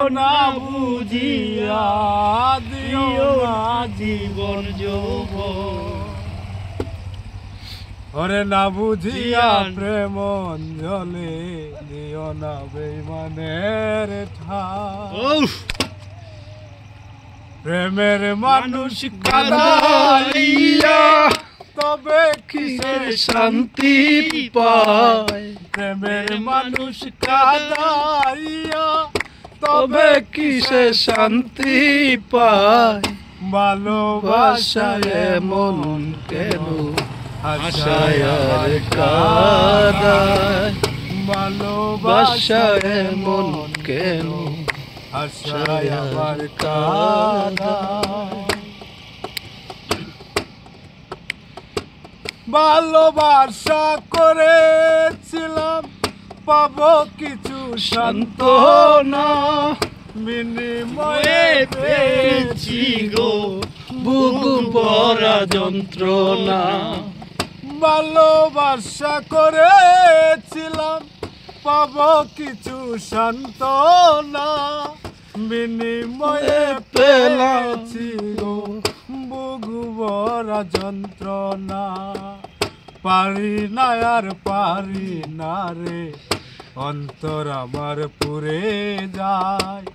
না বুঝিয়া দিও না জীবন যৌবন, ওরে না বুঝিয়া প্রেম অঞ্জলে দিও না বেঈমানের ঠাই। প্রেমের মানুষ কাঁদাইয়া তবে কিসের শান্তি পায়, প্রেমের মানুষ কাঁদাইয়া তবে কিসে শান্তি পায়। ভালোবাসায় মন কেন আশায় আর কাঁদায়, ভালোবাসায় মন কেন আশায় আর কাঁদায়। ভালোবাসা করেছিলাম পাবো কিছু সান্ত্বনা, বিনিময়ে পেয়েছি গো বুক ভরা যন্ত্রণা। ভালোবাসা করেছিলাম পাবো কিছু সান্ত্বনা, বিনিময়ে পেয়েছি গো বুক ভরা যন্ত্রণা। পারি না আর পারি না রে অন্তর আমার পুরে যায়,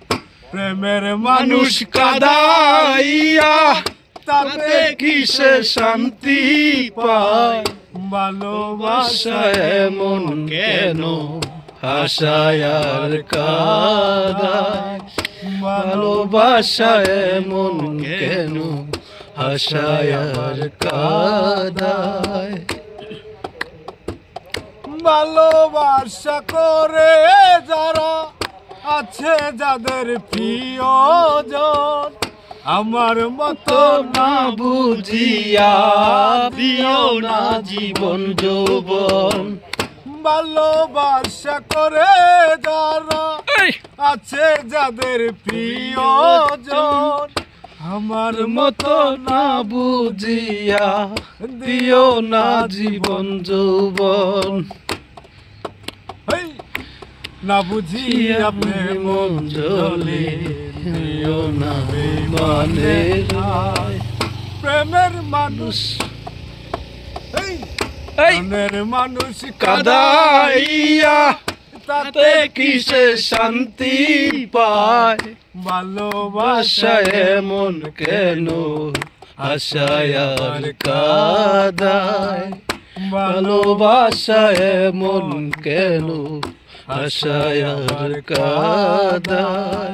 প্রেমের মানুষ কাঁদাইয়া তাতে কিসে শান্তি পায়। ভালোবাসায় মন কেন আশায় আর কাঁদায়, ভালোবাসায় মন কেন আশায় আর কাঁদায়। ভালোবাসা করে যারা আছে যাদের প্রিয়জন, আমার মতো না বুঝিয়া দিও না জীবন যৌবন। ভালোবাসা করে যারা আছে যাদের প্রিয়জন, আমার মতো না বুঝিয়া দিও না জীবন যৌবন। না বুঝিয়া প্রেম অঞ্জলি দিও না বেঈমানের ঠাই। প্রেমের মানুষ প্রেমের মানুষ কাঁদাইয়া তাতে কিসে শান্তি পায়। ভালোবাসায় মন কেন আশায় আর কাঁদায়, ভালোবাসায় মন কেন আশায় আর কাঁদায়।